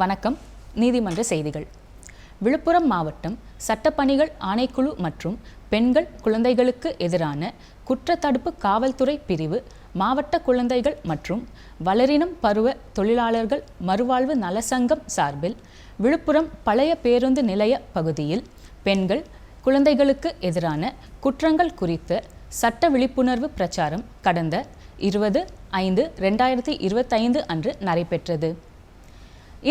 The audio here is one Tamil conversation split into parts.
வணக்கம். நீதிமன்ற செய்திகள். விழுப்புரம் மாவட்டம் சட்டப்பணிகள் ஆணைக்குழு மற்றும் பெண்கள் குழந்தைகளுக்கு எதிரான குற்றத்தடுப்பு காவல்துறை பிரிவு மாவட்ட குழந்தைகள் மற்றும் வளரினம் பருவ தொழிலாளர்கள் மறுவாழ்வு நலசங்கம் சார்பில் விழுப்புரம் பழைய பேருந்து நிலைய பகுதியில் பெண்கள் குழந்தைகளுக்கு எதிரான குற்றங்கள் குறித்த சட்ட விழிப்புணர்வு பிரச்சாரம் கடந்த 20/5/2025 அன்று நடைபெற்றது.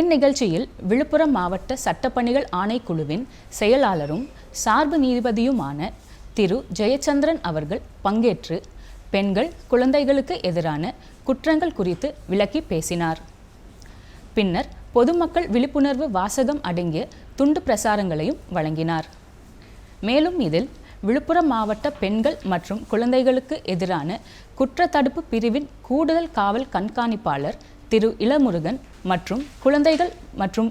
இந்நிகழ்ச்சியில் விழுப்புரம் மாவட்ட சட்டப்பணிகள் ஆணைக்குழுவின் செயலாளரும் சார்பு நீதிபதியுமான திரு ஜெயச்சந்திரன் அவர்கள் பங்கேற்று பெண்கள் குழந்தைகளுக்கு எதிரான குற்றங்கள் குறித்து விளக்கி பேசினார். பின்னர் பொதுமக்கள் விழிப்புணர்வு வாசகம் அடங்கிய துண்டு பிரசாரங்களையும் வழங்கினார். மேலும் இதில் விழுப்புரம் மாவட்ட பெண்கள் மற்றும் குழந்தைகளுக்கு எதிரான குற்றத்தடுப்பு பிரிவின் கூடுதல் காவல் கண்காணிப்பாளர் திரு இளமுருகன் மற்றும் குழந்தைகள் மற்றும்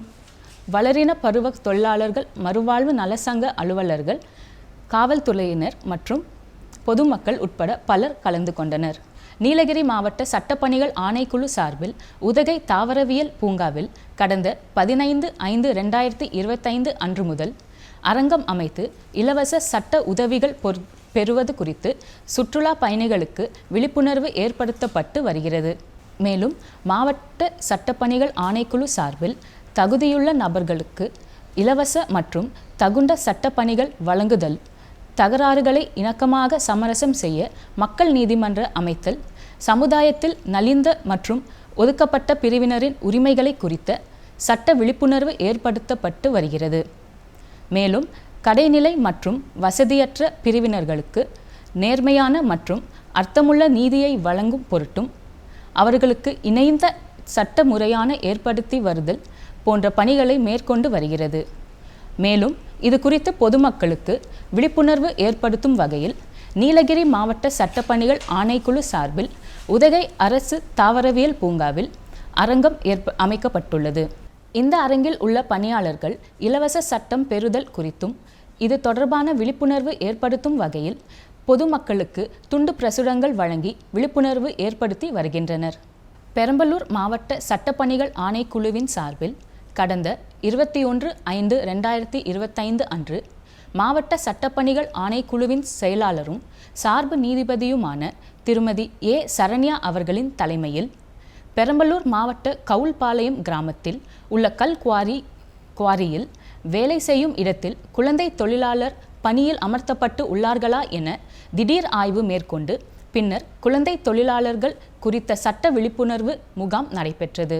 வளரின பருவ தொழிலாளர்கள் மறுவாழ்வு நலசங்க அலுவலர்கள், காவல்துறையினர் மற்றும் பொதுமக்கள் உட்பட பலர் கலந்து கொண்டனர். நீலகிரி மாவட்ட சட்டப்பணிகள் ஆணைக்குழு சார்பில் உதகை தாவரவியல் பூங்காவில் கடந்த 15/5/2025 அன்று முதல் அரங்கம் அமைத்து இலவச சட்ட உதவிகள் பெறுவது குறித்து சுற்றுலா பயணிகளுக்கு விழிப்புணர்வு ஏற்படுத்தப்பட்டு வருகிறது. மேலும் மாவட்ட சட்டப்பணிகள் ஆணைக்குழு சார்பில் தகுதியுள்ள நபர்களுக்கு இலவச மற்றும் தகுந்த சட்டப்பணிகள் வழங்குதல், தகராறுகளை இணக்கமாக சமரசம் செய்ய மக்கள் நீதிமன்ற அமைத்தல், சமுதாயத்தில் நலிந்த மற்றும் ஒதுக்கப்பட்ட பிரிவினரின் உரிமைகளை குறித்த சட்ட விழிப்புணர்வு ஏற்படுத்தப்பட்டு வருகிறது. மேலும் கடைநிலை மற்றும் வசதியற்ற பிரிவினர்களுக்கு நேர்மையான மற்றும் அர்த்தமுள்ள நீதியை வழங்கும் பொருட்டும் அவர்களுக்கு இணைந்த சட்ட முறையான ஏற்படுத்தி வருதல் போன்ற பணிகளை மேற்கொண்டு வருகிறது. மேலும் இது குறித்து பொதுமக்களுக்கு விழிப்புணர்வு ஏற்படுத்தும் வகையில் நீலகிரி மாவட்ட சட்டப்பணிகள் ஆணைக்குழு சார்பில் உதகை அரசு தாவரவியல் பூங்காவில் அரங்கம் அமைக்கப்பட்டுள்ளது. இந்த அரங்கில் உள்ள பணியாளர்கள் இலவச சட்டம் பெறுதல் குறித்தும் இது தொடர்பான விழிப்புணர்வு ஏற்படுத்தும் வகையில் பொதுமக்களுக்கு துண்டு பிரசுரங்கள் வழங்கி விழிப்புணர்வு ஏற்படுத்தி வருகின்றனர். பெரம்பலூர் மாவட்ட சட்டப்பணிகள் ஆணைக்குழுவின் சார்பில் கடந்த 21/5/2025 அன்று மாவட்ட சட்டப்பணிகள் ஆணைக்குழுவின் செயலாளரும் சார்பு நீதிபதியுமான திருமதி ஏ சரண்யா அவர்களின் தலைமையில் பெரம்பலூர் மாவட்ட கவுல்பாளையம் கிராமத்தில் உள்ள கல் குவாரியில் வேலை செய்யும் இடத்தில் குழந்தை தொழிலாளர் பணியில் அமர்த்தப்பட்டு உள்ளார்களா என திடீர் ஆய்வு மேற்கொண்டு பின்னர் குழந்தை தொழிலாளர்கள் குறித்த சட்ட விழிப்புணர்வு முகாம் நடைபெற்றது.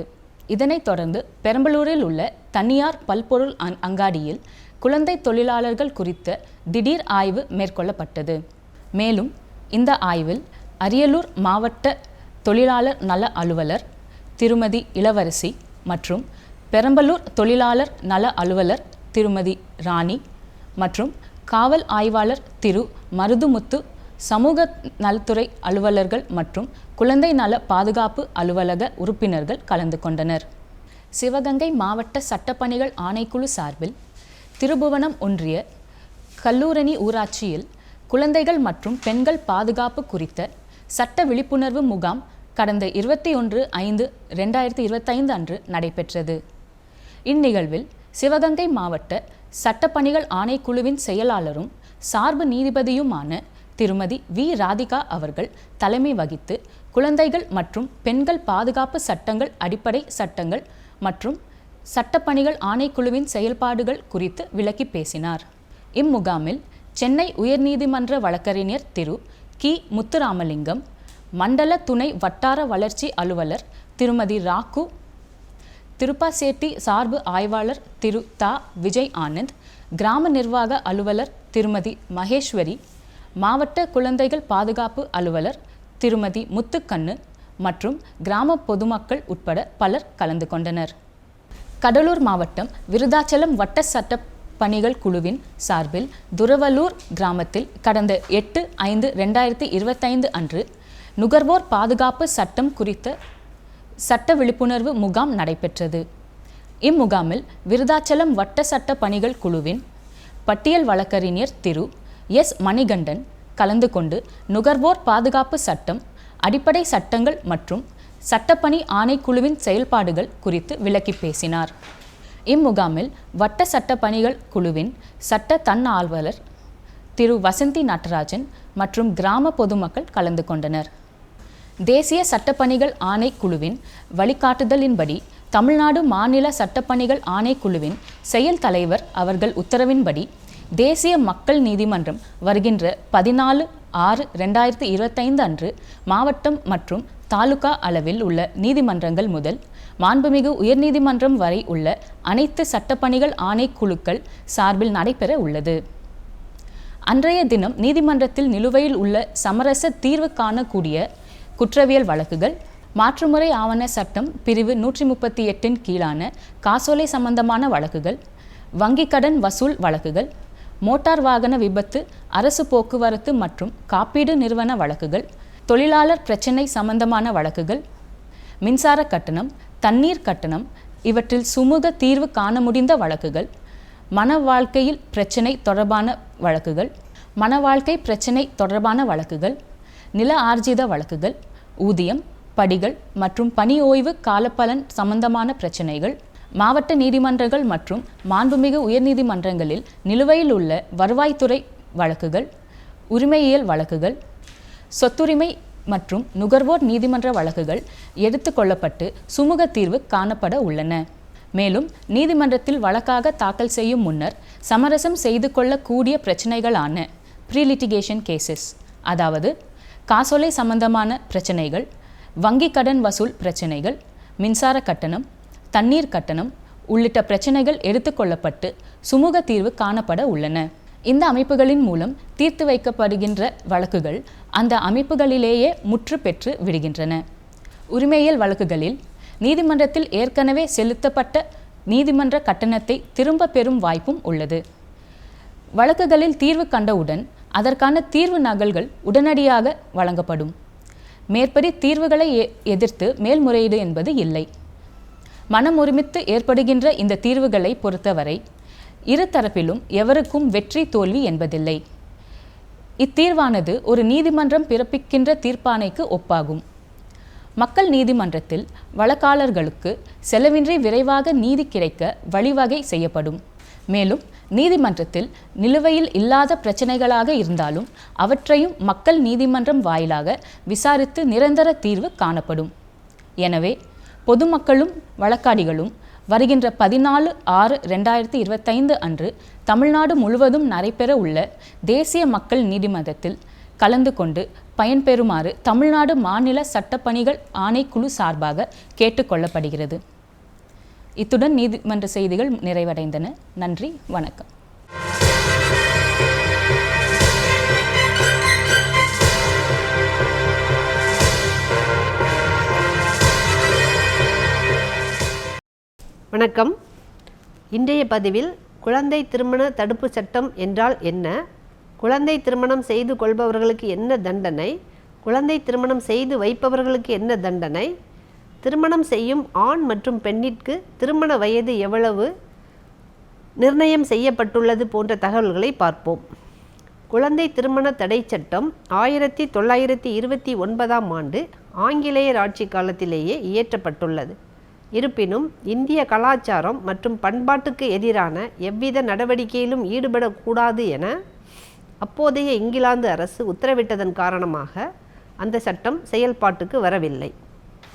இதனைத் தொடர்ந்து பெரம்பலூரில் உள்ள தனியார் பல்பொருள் அங்காடியில் குழந்தை தொழிலாளர்கள் குறித்த திடீர் ஆய்வு மேற்கொள்ளப்பட்டது. மேலும் இந்த ஆய்வில் அரியலூர் மாவட்ட தொழிலாளர் நல அலுவலர் திருமதி இளவரசி மற்றும் பெரம்பலூர் தொழிலாளர் நல அலுவலர் திருமதி ராணி மற்றும் காவல் ஆய்வாளர் திரு மருதுமுத்து, சமூக நலத்துறை அலுவலர்கள் மற்றும் குழந்தை நல பாதுகாப்பு அலுவலக உறுப்பினர்கள் கலந்து கொண்டனர். சிவகங்கை மாவட்ட சட்டப்பணிகள் ஆணைக்குழு சார்பில் திருபுவனம் ஒன்றிய கல்லூரணி ஊராட்சியில் குழந்தைகள் மற்றும் பெண்கள் பாதுகாப்பு குறித்த சட்ட விழிப்புணர்வு முகாம் கடந்த 21/5/2025 அன்று நடைபெற்றது. இந்நிகழ்வில் சிவகங்கை மாவட்ட சட்டப்பணிகள் ஆணைக்குழுவின் செயலாளரும் சார்பு நீதிபதியுமான திருமதி வி ராதிகா அவர்கள் தலைமை வகித்து குழந்தைகள் மற்றும் பெண்கள் பாதுகாப்பு சட்டங்கள், அடிப்படை சட்டங்கள் மற்றும் சட்டப்பணிகள் ஆணைக்குழுவின் செயல்பாடுகள் குறித்து விளக்கி பேசினார். இம்முகாமில் சென்னை உயர்நீதிமன்ற வழக்கறிஞர் திரு கி முத்துராமலிங்கம், மண்டல துணை வட்டார வளர்ச்சி அலுவலர் திருமதி ராக்கு, திருப்பாசேட்டி சார்பு ஆய்வாளர் திரு தா விஜய் ஆனந்த், கிராம நிர்வாக அலுவலர் திருமதி மகேஸ்வரி, மாவட்ட குழந்தைகள் பாதுகாப்பு அலுவலர் திருமதி முத்துக்கண்ணு மற்றும் கிராம பொதுமக்கள் உட்பட பலர் கலந்து கொண்டனர். கடலூர் மாவட்டம் விருதாச்சலம் வட்ட சட்ட பணிகள் குழுவின் சார்பில் துரவலூர் கிராமத்தில் கடந்த 8/5/2025 அன்று நுகர்வோர் பாதுகாப்பு சட்டம் குறித்த சட்ட விழிப்புணர்வு முகாம் நடைபெற்றது. இம்முகாமில் விருதாச்சலம் வட்ட சட்ட பணிகள் குழுவின் பட்டியல் வழக்கறிஞர் திரு எஸ் மணிகண்டன் கலந்து கொண்டு நுகர்வோர் பாதுகாப்பு சட்டம், அடிப்படை சட்டங்கள் மற்றும் சட்டப்பணி ஆணைக்குழுவின் செயல்பாடுகள் குறித்து விளக்கி பேசினார். இம்முகாமில் வட்ட சட்டப்பணிகள் குழுவின் சட்ட தன்னார்வலர் திரு வசந்தி நடராஜன் மற்றும் கிராம பொதுமக்கள் கலந்து கொண்டனர். தேசிய சட்டப்பணிகள் ஆணைக்குழுவின் வழிகாட்டுதலின்படி தமிழ்நாடு மாநில சட்டப்பணிகள் ஆணைக்குழுவின் செயல் தலைவர் அவர்கள் உத்தரவின்படி தேசிய மக்கள் நீதிமன்றம் வருகின்ற 14/6/2025 அன்று மாவட்டம் மற்றும் தாலுகா அளவில் உள்ள நீதிமன்றங்கள் முதல் மாண்புமிகு உயர்நீதிமன்றம் வரை உள்ள அனைத்து சட்டப்பணிகள் ஆணைக்குழுக்கள் சார்பில் நடைபெற உள்ளது. அன்றைய தினம் நீதிமன்றத்தில் நிலுவையில் உள்ள சமரச தீர்வு காணக்கூடிய குற்றவியல் வழக்குகள், மாற்றுமுறை ஆவண சட்டம் பிரிவு 138 கீழான காசோலை சம்பந்தமான வழக்குகள், வங்கி கடன் வசூல் வழக்குகள், மோட்டார் வாகன விபத்து, அரசு போக்குவரத்து மற்றும் காப்பீடு நிறுவன வழக்குகள், தொழிலாளர் பிரச்சினை சம்பந்தமான வழக்குகள், மின்சார கட்டணம், தண்ணீர் கட்டணம் இவற்றில் சுமூக தீர்வு காண முடிந்த வழக்குகள், மன வாழ்க்கையில் பிரச்சினை தொடர்பான வழக்குகள், மன வாழ்க்கை பிரச்சினை தொடர்பான வழக்குகள், நில ஆர்ஜித வழக்குகள், ஊதியம், படிகள் மற்றும் பணி ஓய்வு காலப்பலன் சம்பந்தமான பிரச்சினைகள், மாவட்ட நீதிமன்றங்கள் மற்றும் மாண்புமிகு உயர்நீதிமன்றங்களில் நிலுவையில் உள்ள வருவாய்த்துறை வழக்குகள், உரிமையியல் வழக்குகள், சொத்துரிமை மற்றும் நுகர்வோர் நீதிமன்ற வழக்குகள் எடுத்து கொள்ளப்பட்டு சுமூக தீர்வு காணப்பட உள்ளன. மேலும் நீதிமன்றத்தில் வழக்காக தாக்கல் செய்யும் முன்னர் சமரசம் செய்து கொள்ளக்கூடிய பிரச்சினைகளான ப்ரீலிட்டிகேஷன் கேசஸ், அதாவது காசோலை சம்பந்தமான பிரச்சினைகள், வங்கி கடன் வசூல் பிரச்சினைகள், மின்சார கட்டணம், தண்ணீர் கட்டணம் உள்ளிட்ட பிரச்சினைகள் எடுத்துக்கொள்ளப்பட்டு சுமூக தீர்வு காணப்பட உள்ளன. இந்த அமைப்புகளின் மூலம் தீர்த்து வைக்கப்படுகின்ற வழக்குகள் அந்த அமைப்புகளிலேயே முற்று பெற்று விடுகின்றன. உரிமையியல் வழக்குகளில் நீதிமன்றத்தில் ஏற்கனவே செலுத்தப்பட்ட நீதிமன்ற கட்டணத்தை திரும்ப பெறும் வாய்ப்பும் உள்ளது. வழக்குகளில் தீர்வு கண்டவுடன் அதற்கான தீர்வு நகல்கள் உடனடியாக வழங்கப்படும். மேற்படி தீர்வுகளை எதிர்த்து மேல்முறையீடு என்பது இல்லை. மனம் ஒருமித்து ஏற்படுகின்ற இந்த தீர்வுகளை பொறுத்தவரை இரு தரப்பிலும் எவருக்கும் வெற்றி தோல்வி என்பதில்லை. இத்தீர்வானது ஒரு நீதிமன்றம் பிறப்பிக்கின்ற தீர்ப்பாணைக்கு ஒப்பாகும். மக்கள் நீதிமன்றத்தில் வழக்காளர்களுக்கு செலவின்றி விரைவாக நீதி கிடைக்க வழிவகை செய்யப்படும். மேலும் நீதிமன்றத்தில் நிலுவையில் இல்லாத பிரச்சனைகளாக இருந்தாலும் அவற்றையும் மக்கள் நீதிமன்றம் வாயிலாக விசாரித்து நிரந்தர தீர்வு காணப்படும். எனவே பொதுமக்களும் வழக்காடிகளும் வருகின்ற 14/6/2025 அன்று தமிழ்நாடு முழுவதும் நடைபெற உள்ள தேசிய மக்கள் நீதிமன்றத்தில் கலந்து கொண்டு பயன்பெறுமாறு தமிழ்நாடு மாநில சட்டப்பணிகள் ஆணைக்குழு சார்பாக கேட்டுக்கொள்ளப்படுகிறது. இத்துடன் நீதிமன்ற செய்திகள் நிறைவடைந்தன. நன்றி, வணக்கம். வணக்கம். இன்றைய பதிவில் குழந்தை திருமண தடுப்பு சட்டம் என்றால் என்ன, குழந்தை திருமணம் செய்து கொள்பவர்களுக்கு என்ன தண்டனை, குழந்தை திருமணம் செய்து வைப்பவர்களுக்கு என்ன தண்டனை, திருமணம் செய்யும் ஆண் மற்றும் பெண்ணிற்கு திருமண வயது எவ்வளவு நிர்ணயம் செய்யப்பட்டுள்ளது போன்ற தகவல்களை பார்ப்போம். குழந்தை திருமண தடை சட்டம் 1929ஆம் ஆண்டு ஆங்கிலேயர் ஆட்சி காலத்திலேயே இயற்றப்பட்டுள்ளது. இருப்பினும் இந்திய கலாச்சாரம் மற்றும் பண்பாட்டுக்கு எதிரான எவ்வித நடவடிக்கையிலும் ஈடுபடக்கூடாது என அப்போதைய இங்கிலாந்து அரசு உத்தரவிட்டதன் காரணமாக அந்த சட்டம் செயல்பாட்டுக்கு வரவில்லை.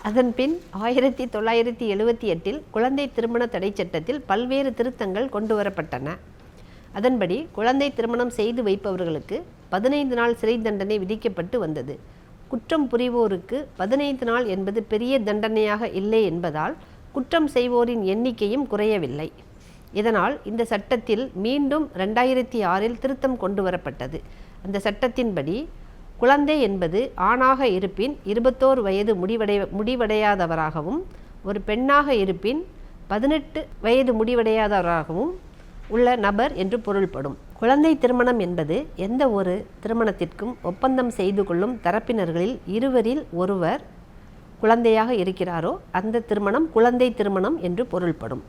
அதன்பின் 1978இல் குழந்தை திருமண தடை சட்டத்தில் பல்வேறு திருத்தங்கள் கொண்டு வரப்பட்டன. அதன்படி குழந்தை திருமணம் செய்து வைப்பவர்களுக்கு 15 நாள் சிறை தண்டனை விதிக்கப்பட்டு வந்தது. குற்றம் புரிவோருக்கு 15 நாள் என்பது பெரிய தண்டனையாக இல்லை என்பதால் குற்றம் செய்வோரின் எண்ணிக்கையும் குறையவில்லை. இதனால் இந்த சட்டத்தில் மீண்டும் 2006இல் திருத்தம் கொண்டு வரப்பட்டது. அந்த சட்டத்தின்படி குழந்தை என்பது ஆணாக இருப்பின் 21 வயது முடிவடையாதவராகவும், ஒரு பெண்ணாக இருப்பின் 18 வயது முடிவடையாதவராகவும் உள்ள நபர் என்று பொருள்படும். குழந்தை திருமணம் என்பது எந்த ஒரு திருமணத்திற்கும் ஒப்பந்தம் செய்து கொள்ளும் தரப்பினர்களில் இருவரில் ஒருவர் குழந்தையாக இருக்கிறாரோ அந்த திருமணம் குழந்தை திருமணம் என்று பொருள்படும்.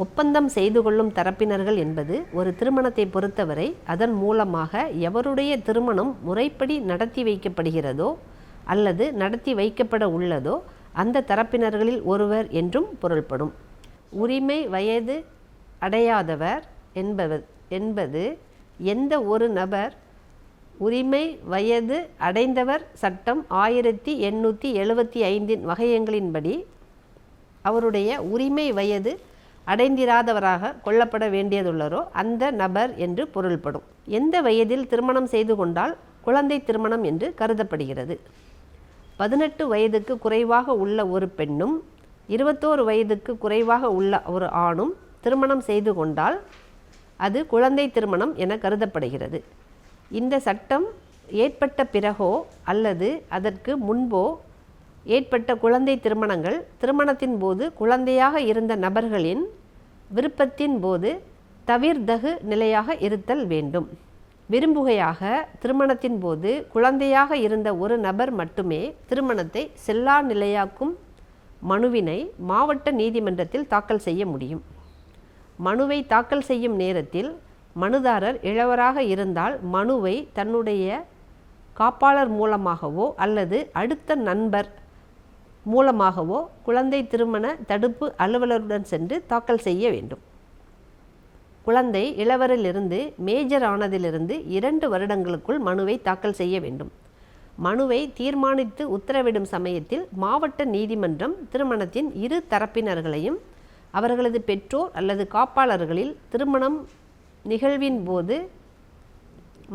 ஒப்பந்தம் செய்து கொள்ளும் தரப்பினர்கள் என்பது ஒரு திருமணத்தை பொறுத்தவரை அதன் மூலமாக எவருடைய திருமணம் முறைப்படி நடத்தி வைக்கப்படுகிறதோ அல்லது நடத்தி வைக்கப்பட உள்ளதோ அந்த தரப்பினர்களில் ஒருவர் என்றும் பொருள்படும். உரிமை வயது அடையாதவர் என்பது எந்த ஒரு நபர் உரிமை வயது அடைந்தவர் சட்டம் 1875 வகையங்களின்படி அவருடைய உரிமை வயது அடைந்திராதவராக கொள்ளப்பட வேண்டியதுள்ளரோ அந்த நபர் என்று பொருள்படும். எந்த வயதில் திருமணம் செய்து கொண்டால் குழந்தை திருமணம் என்று கருதப்படுகிறது? 18 வயதுக்கு குறைவாக உள்ள ஒரு பெண்ணும் 21 வயதுக்கு குறைவாக உள்ள ஒரு ஆணும் திருமணம் செய்து கொண்டால் அது குழந்தை திருமணம் என கருதப்படுகிறது. இந்த சட்டம் ஏற்பட்ட பிறகோ அல்லது அதற்கு முன்போ ஏற்பட்ட குழந்தை திருமணங்கள் திருமணத்தின் போது குழந்தையாக இருந்த நபர்களின் விருப்பத்தின் போது தவிர்தகு நிலையாக இருத்தல் வேண்டும். விரும்புகையாக திருமணத்தின் போது குழந்தையாக இருந்த ஒரு நபர் மட்டுமே திருமணத்தை செல்லா நிலையாக்கும் மனுவினை மாவட்ட நீதிமன்றத்தில் தாக்கல் செய்ய முடியும். மனுவை தாக்கல் செய்யும் நேரத்தில் மனுதாரர் இளவராக இருந்தால் மனுவை தன்னுடைய காப்பாளர் மூலமாகவோ அல்லது அடுத்த நண்பர் மூலமாகவோ குழந்தை திருமண தடுப்பு அலுவலருடன் சென்று தாக்கல் செய்ய வேண்டும். குழந்தை இளவரிலிருந்து மேஜர் ஆனதிலிருந்து 2 வருடங்களுக்குள் மனுவை தாக்கல் செய்ய வேண்டும். மனுவை தீர்மானித்து உத்தரவிடும் சமயத்தில் மாவட்ட நீதிமன்றம் திருமணத்தின் இரு தரப்பினர்களையும் அவர்களது பெற்றோர் அல்லது காப்பாளர்களில் திருமணம் நிகழ்வின் போது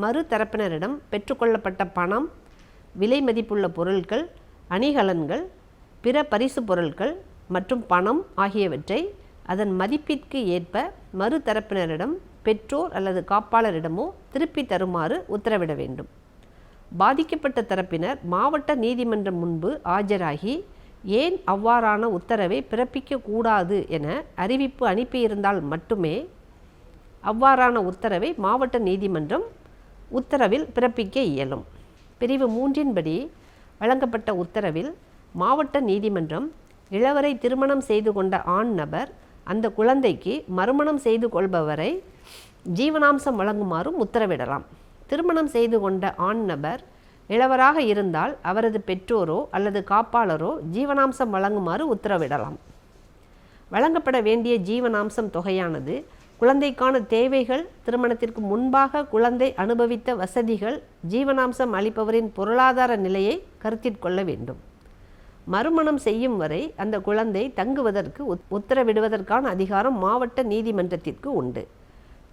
மறு தரப்பினரிடம் பெற்றுக்கொள்ளப்பட்ட பணம், விலை மதிப்புள்ள பொருட்கள், அணிகலன்கள், பிற பரிசு பொருட்கள் மற்றும் பணம் ஆகியவற்றை அதன் மதிப்பிற்கு ஏற்ப மறு தரப்பினரிடம் பெற்றோர் அல்லது காப்பாளரிடமோ திருப்பி தருமாறு உத்தரவிட வேண்டும். பாதிக்கப்பட்ட தரப்பினர் மாவட்ட நீதிமன்றம் முன்பு ஆஜராகி ஏன் அவ்வாறான உத்தரவை பிறப்பிக்க கூடாது என அறிவிப்பு அனுப்பியிருந்தால் மட்டுமே அவ்வாறான உத்தரவை மாவட்ட நீதிமன்றம் உத்தரவில் பிறப்பிக்க இயலும். பிரிவு 3 படி வழங்கப்பட்ட உத்தரவில் மாவட்ட நீதிமன்றம் இளவரை திருமணம் செய்து கொண்ட ஆண் நபர் அந்த குழந்தைக்கு மறுமணம் செய்து கொள்பவரை ஜீவனாம்சம் வழங்குமாறும் உத்தரவிடலாம். திருமணம் செய்து கொண்ட ஆண் நபர் இளவராக இருந்தால் அவரது பெற்றோரோ அல்லது காப்பாளரோ ஜீவனாம்சம் வழங்குமாறு உத்தரவிடலாம். வழங்கப்பட வேண்டிய ஜீவனாம்சம் தொகையானது குழந்தைக்கான தேவைகள், திருமணத்திற்கு முன்பாக குழந்தை அனுபவித்த வசதிகள், ஜீவனாம்சம் அளிப்பவரின் பொருளாதார நிலையை கருத்தில் கொள்ள வேண்டும். மறுமணம் செய்யும் வரை அந்த குழந்தை தங்குவதற்கு உத்தரவிடுவதற்கான அதிகாரம் மாவட்ட நீதிமன்றத்திற்கு உண்டு.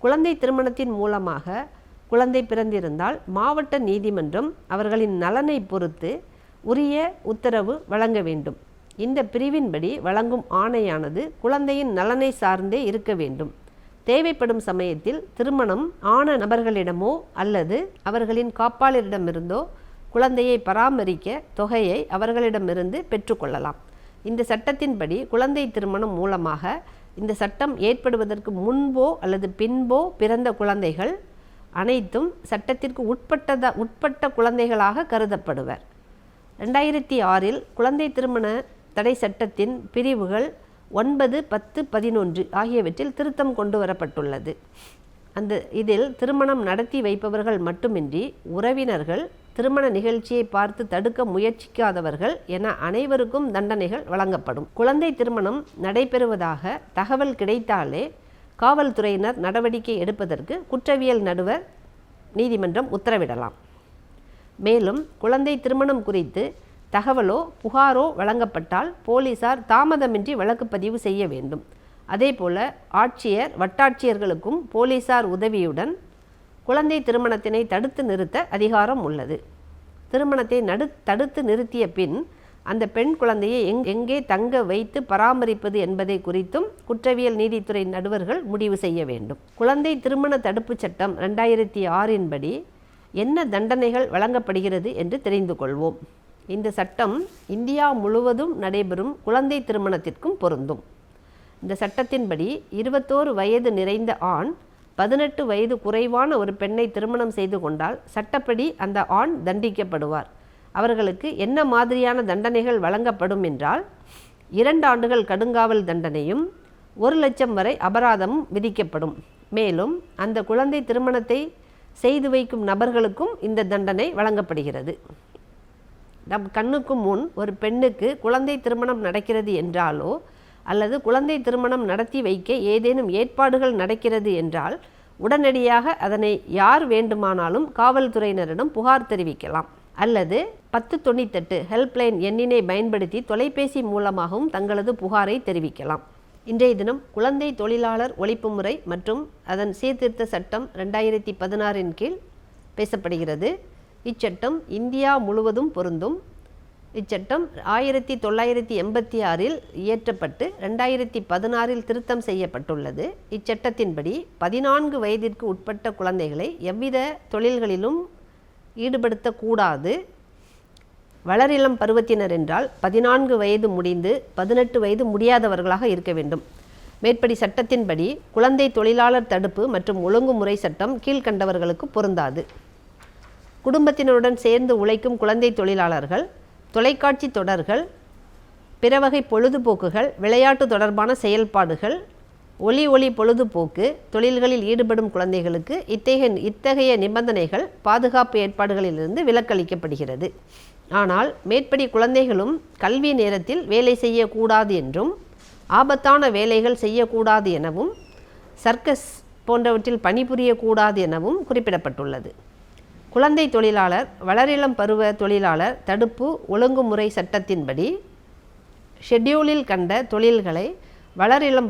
குழந்தை திருமணத்தின் மூலமாக குழந்தை பிறந்திருந்தால் மாவட்ட நீதிமன்றம் அவர்களின் நலனை பொறுத்து உரிய உத்தரவு வழங்க வேண்டும். இந்த பிரிவின்படி வழங்கும் ஆணையானது குழந்தையின் நலனை சார்ந்தே இருக்க வேண்டும். தேவைப்படும் சமயத்தில் திருமணம் ஆன நபர்களிடமோ அல்லது அவர்களின் காப்பாளரிடமிருந்தோ குழந்தையை பராமரிக்க தொகையை அவர்களிடமிருந்து பெற்றுக்கொள்ளலாம். இந்த சட்டத்தின்படி குழந்தை திருமணம் மூலமாக இந்த சட்டம் ஏற்படுவதற்கு முன்போ அல்லது பின்போ பிறந்த குழந்தைகள் அனைத்தும் சட்டத்திற்கு உட்பட்ட குழந்தைகளாக கருதப்படுவர். 2006 குழந்தை திருமண தடை சட்டத்தின் பிரிவுகள் 9, 10, 11 ஆகியவற்றில் திருத்தம் கொண்டு வரப்பட்டுள்ளது. இதில் திருமணம் நடத்தி வைப்பவர்கள் மட்டுமின்றி உறவினர்கள், திருமண நிகழ்ச்சியை பார்த்து தடுக்க முயற்சிக்காதவர்கள் என அனைவருக்கும் தண்டனைகள் வழங்கப்படும். குழந்தை திருமணம் நடைபெறுவதாக தகவல் கிடைத்தாலே காவல்துறையினர் நடவடிக்கை எடுப்பதற்கு குற்றவியல் நடுவர் நீதிமன்றம் உத்தரவிடலாம். மேலும் குழந்தை திருமணம் குறித்து தகவலோ புகாரோ வழங்கப்பட்டால் போலீசார் தாமதமின்றி வழக்கு பதிவு செய்ய வேண்டும். அதேபோல ஆட்சியர், வட்டாட்சியர்களுக்கும் போலீசார் உதவியுடன் குழந்தை திருமணத்தினை தடுத்து நிறுத்த அதிகாரம் உள்ளது. திருமணத்தை தடுத்து நிறுத்திய பின் அந்த பெண் குழந்தையை எங்கே தங்க வைத்து பராமரிப்பது என்பதை குறித்தும் குற்றவியல் நீதித்துறை நடுவர்கள் முடிவு செய்ய வேண்டும். குழந்தை திருமண தடுப்பு சட்டம் 2006 படி என்ன தண்டனைகள் வழங்கப்படுகிறது என்று தெரிந்து கொள்வோம். இந்த சட்டம் இந்தியா முழுவதும் நடைபெறும் குழந்தை திருமணத்திற்கும் பொருந்தும். இந்த சட்டத்தின்படி 21 வயது நிறைந்த ஆண் 18 வயது குறைவான ஒரு பெண்ணை திருமணம் செய்து கொண்டால் சட்டப்படி அந்த ஆண் தண்டிக்கப்படுவார். அவர்களுக்கு என்ன மாதிரியான தண்டனைகள் வழங்கப்படும் என்றால் 2 ஆண்டுகள் கடுங்காவல் தண்டனையும் 1 லட்சம் வரை அபராதமும் விதிக்கப்படும். மேலும் அந்த குழந்தை திருமணத்தை செய்து வைக்கும் நபர்களுக்கும் இந்த தண்டனை வழங்கப்படுகிறது. நம் கண்ணுக்கு முன் ஒரு பெண்ணுக்கு குழந்தை திருமணம் நடக்கிறது என்றாலோ அல்லது குழந்தை திருமணம் நடத்தி வைக்க ஏதேனும் ஏற்பாடுகள் நடக்கிறது என்றால் உடனடியாக அதனை யார் வேண்டுமானாலும் காவல்துறையினரிடம் புகார் தெரிவிக்கலாம் அல்லது 1098 ஹெல்ப்லைன் எண்ணினை பயன்படுத்தி தொலைபேசி மூலமாகவும் தங்களது புகாரை தெரிவிக்கலாம். இன்றைய தினம் குழந்தை தொழிலாளர் ஒழிப்பு முறை மற்றும் அதன் சீர்திருத்த சட்டம் 2016 கீழ் பேசப்படுகிறது. இச்சட்டம் இந்தியா முழுவதும் பொருந்தும். இச்சட்டம் 1986 இயற்றப்பட்டு 2016 திருத்தம் செய்யப்பட்டுள்ளது. இச்சட்டத்தின்படி 14 வயதிற்கு உட்பட்ட குழந்தைகளை எவ்வித தொழில்களிலும் ஈடுபடுத்தக்கூடாது. வளரிளம் பருவத்தினர் என்றால் 14 வயது முடிந்து 18 வயது முடியாதவர்களாக இருக்க வேண்டும். மேற்படி சட்டத்தின்படி குழந்தை தொழிலாளர் தடுப்பு மற்றும் ஒழுங்குமுறை சட்டம் கீழ்கண்டவர்களுக்கு பொருந்தாது. குடும்பத்தினருடன் சேர்ந்து உழைக்கும் குழந்தை தொழிலாளர்கள், தொலைக்காட்சி தொடர்கள், பிற வகை பொழுதுபோக்குகள், விளையாட்டு தொடர்பான செயல்பாடுகள், ஒளி பொழுதுபோக்கு தொழில்களில் ஈடுபடும் குழந்தைகளுக்கு இத்தகைய நிபந்தனைகள் பாதுகாப்பு ஏற்பாடுகளிலிருந்து விலக்களிக்கப்படுகிறது. ஆனால் மேற்படி குழந்தைகளும் கல்வி நேரத்தில் வேலை செய்யக்கூடாது என்றும் ஆபத்தான வேலைகள் செய்யக்கூடாது எனவும் சர்க்கஸ் போன்றவற்றில் பணிபுரியக்கூடாது எனவும் குறிப்பிடப்பட்டுள்ளது. குழந்தை தொழிலாளர் வளரிளம் பருவ தொழிலாளர் தடுப்பு ஒழுங்குமுறை சட்டத்தின்படி ஷெட்யூலில் கண்ட தொழில்களை வளரிளம்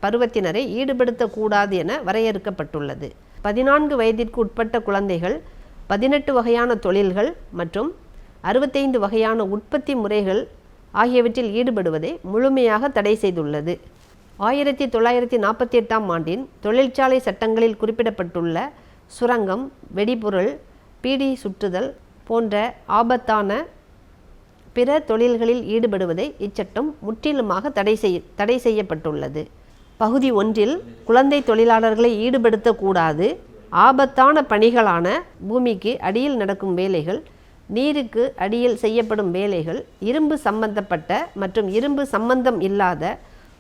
பருவத்தினரை ஈடுபடுத்தக்கூடாது என வரையறுக்கப்பட்டுள்ளது. 14 வயதிற்கு உட்பட்ட குழந்தைகள் 18 வகையான தொழில்கள் மற்றும் 65 வகையான உற்பத்தி முறைகள் ஆகியவற்றில் ஈடுபடுவதை முழுமையாக தடை செய்துள்ளது. 1948 ஆண்டின் தொழிற்சாலை சட்டங்களில் குறிப்பிடப்பட்டுள்ள சுரங்கம், வெடிபொருள், பீடி சுற்றுதல் போன்ற ஆபத்தான பிற தொழில்களில் ஈடுபடுவதை இச்சட்டம் முற்றிலுமாக தடை செய்யப்பட்டுள்ளது. பகுதி 1 குழந்தை தொழிலாளர்களை ஈடுபடுத்தக்கூடாது. ஆபத்தான பணிகளான பூமிக்கு அடியில் நடக்கும் வேலைகள், நீருக்கு அடியில் செய்யப்படும் வேலைகள், இரும்பு சம்பந்தப்பட்ட மற்றும் இரும்பு சம்பந்தம் இல்லாத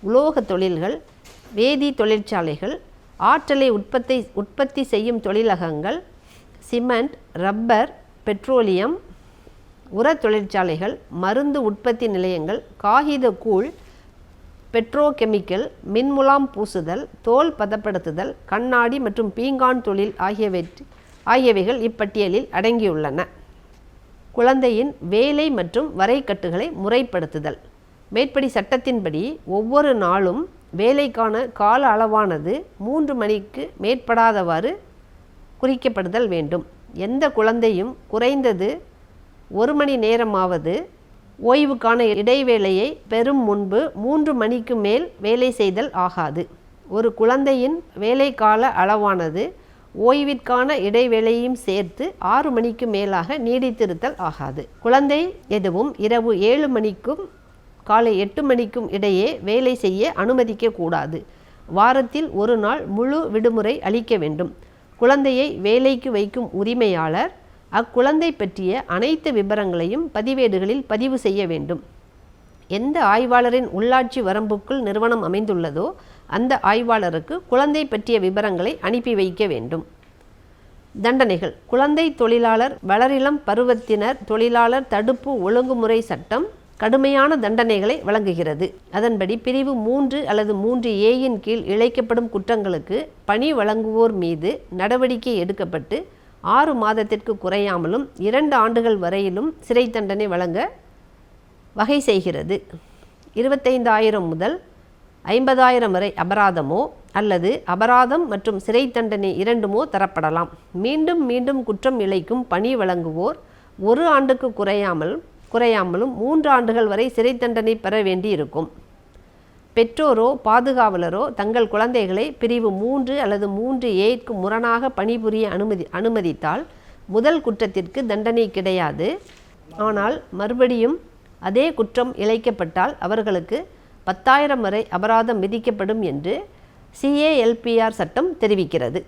உலோக தொழில்கள், வேதி தொழிற்சாலைகள், ஆற்றலை உற்பத்தி செய்யும் தொழிலகங்கள், சிமெண்ட், ரப்பர், பெட்ரோலியம், உர தொழிற்சாலைகள், மருந்து உற்பத்தி நிலையங்கள், காகித கூழ், பெட்ரோகெமிக்கல், மின்முலாம் பூசுதல், தோல் பதப்படுத்துதல், கண்ணாடி மற்றும் பீங்கான் தொழில் ஆகியவைகள் இப்பட்டியலில் அடங்கியுள்ளன. குழந்தையின் வேலை மற்றும் வரைகட்டுகளை முறைப்படுத்துதல். மேற்படி சட்டத்தின்படி ஒவ்வொரு நாளும் வேலைக்கான கால அளவானது 3 மணிக்கு மேற்படாதவாறு குறிக்கப்படுதல் வேண்டும். எந்த குழந்தையும் குறைந்தது 1 மணி நேரமாவது ஓய்வுக்கான இடைவேளையை பெறும் முன்பு 3 மணிக்கு மேல் வேலை செய்தல் ஆகாது. ஒரு குழந்தையின் வேலைக்கால அளவானது ஓய்விற்கான இடைவேளையும் சேர்த்து 6 மணிக்கு மேலாக நீடித்திருத்தல் ஆகாது. குழந்தை எதுவும் இரவு 7 மணிக்கும் காலை 8 மணிக்கும் இடையே வேலை செய்ய அனுமதிக்கக்கூடாது. வாரத்தில் 1 நாள் முழு விடுமுறை அளிக்க வேண்டும். குழந்தையை வேலைக்கு வைக்கும் உரிமையாளர் அக்குழந்தை பற்றிய அனைத்து விபரங்களையும் பதிவேடுகளில் பதிவு செய்ய வேண்டும். எந்த ஆய்வாளரின் உள்ளாட்சி வரம்புக்குள் நிறுவனம் அமைந்துள்ளதோ அந்த ஆய்வாளருக்கு குழந்தை பற்றிய விபரங்களை அனுப்பி வைக்க வேண்டும். தண்டனைகள். குழந்தை தொழிலாளர் வளரிளம் பருவத்தினர் தொழிலாளர் தடுப்பு ஒழுங்குமுறை சட்டம் கடுமையான தண்டனைகளை வழங்குகிறது. அதன்படி பிரிவு 3 அல்லது 3A கீழ் இழைக்கப்படும் குற்றங்களுக்கு பணி வழங்குவோர் மீது நடவடிக்கை எடுக்கப்பட்டு 6 மாதத்திற்கு குறையாமலும் 2 ஆண்டுகள் வரையிலும் சிறை தண்டனை வழங்க வகை செய்கிறது. 25,000 முதல் 50,000 வரை அபராதமோ அல்லது அபராதம் மற்றும் சிறை தண்டனை இரண்டுமோ தரப்படலாம். மீண்டும் மீண்டும் குற்றம் இழைக்கும் பணி வழங்குவோர் 1 ஆண்டுக்கு குறையாமலும் 3 ஆண்டுகள் வரை சிறை தண்டனை பெற வேண்டி இருக்கும். பெற்றோரோ பாதுகாவலரோ தங்கள் குழந்தைகளை பிரிவு 3 அல்லது 3Aக்கு முரணாக பணிபுரிய அனுமதித்தால் முதல் குற்றத்திற்கு தண்டனை கிடையாது. ஆனால் மறுபடியும் அதே குற்றம் இழைக்கப்பட்டால் அவர்களுக்கு 10,000 வரை அபராதம் விதிக்கப்படும் என்று CALPR சட்டம் தெரிவிக்கிறது.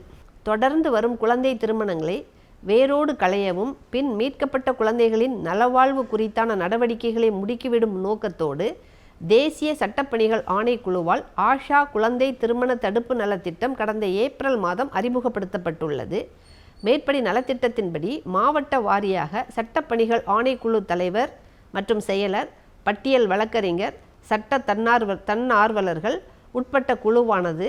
தொடர்ந்து வரும் குழந்தை திருமணங்களை வேரோடு களையவும் பின் மீட்கப்பட்ட குழந்தைகளின் நலவாழ்வு குறித்தான நடவடிக்கைகளை முடுக்கிவிடும் நோக்கத்தோடு தேசிய சட்டப்பணிகள் ஆணைக்குழுவால் ஆஷா குழந்தை திருமண தடுப்பு நலத்திட்டம் கடந்த ஏப்ரல் மாதம் அறிமுகப்படுத்தப்பட்டுள்ளது. மேற்படி நலத்திட்டத்தின்படி மாவட்ட வாரியாக சட்டப்பணிகள் ஆணைக்குழு தலைவர் மற்றும் செயலர், பட்டியல் வழக்கறிஞர், சட்ட தன்னார்வலர்கள் உட்பட்ட குழுவானது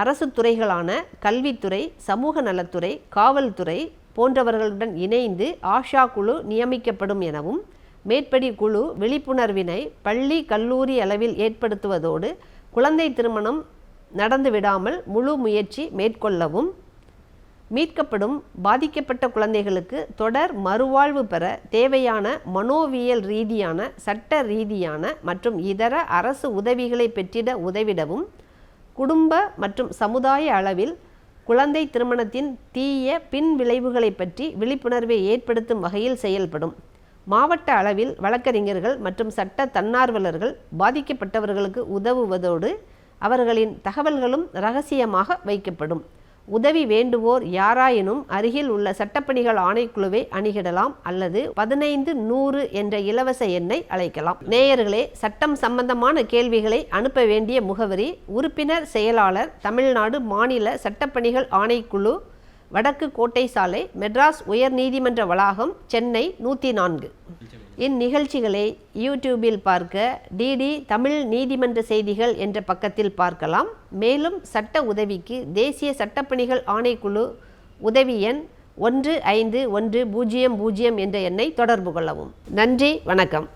அரசு துறைகளான கல்வித்துறை, சமூக நலத்துறை, காவல்துறை போன்றவர்களுடன் இணைந்து ஆஷா குழு நியமிக்கப்படும் எனவும், மேற்படி குழு விழிப்புணர்வினை பள்ளி கல்லூரி அளவில் ஏற்படுத்துவதோடு குழந்தை திருமணம் நடந்துவிடாமல் முழு முயற்சி மேற்கொள்ளவும், மீட்கப்படும் பாதிக்கப்பட்ட குழந்தைகளுக்கு தொடர் மறுவாழ்வு பெற தேவையான மனோவியல் ரீதியான, சட்ட ரீதியான மற்றும் இதர அரசு உதவிகளை பெற்றிட உதவிடவும், குடும்ப மற்றும் சமுதாய அளவில் குழந்தை திருமணத்தின் தீய பின் விளைவுகளை பற்றி விழிப்புணர்வை ஏற்படுத்தும் வகையில் செயல்படும். மாவட்ட அளவில் வழக்கறிஞர்கள் மற்றும் சட்ட தன்னார்வலர்கள் பாதிக்கப்பட்டவர்களுக்கு உதவுவதோடு அவர்களின் தகவல்களும் இரகசியமாக வைக்கப்படும். உதவி வேண்டுவோர் யாராயினும் அருகில் உள்ள சட்டப்பணிகள் ஆணைக்குழுவை அணுகிடலாம் அல்லது 15-100 என்ற இலவச எண்ணை அழைக்கலாம். நேயர்களே, சட்டம் சம்பந்தமான கேள்விகளை அனுப்ப வேண்டிய முகவரி: உறுப்பினர் செயலாளர், தமிழ்நாடு மாநில சட்டப்பணிகள் ஆணைக்குழு, வடக்கு கோட்டை சாலை, மெட்ராஸ் உயர் நீதிமன்ற வளாகம், சென்னை 104. இந்நிகழ்ச்சிகளை யூடியூபில் பார்க்க டிடி தமிழ் நீதிமன்ற செய்திகள் என்ற பக்கத்தில் பார்க்கலாம். மேலும் சட்ட உதவிக்கு தேசிய சட்டப்பணிகள் ஆணைக்குழு உதவி எண் 151000 என்ற எண்ணை தொடர்பு கொள்ளவும். நன்றி, வணக்கம்.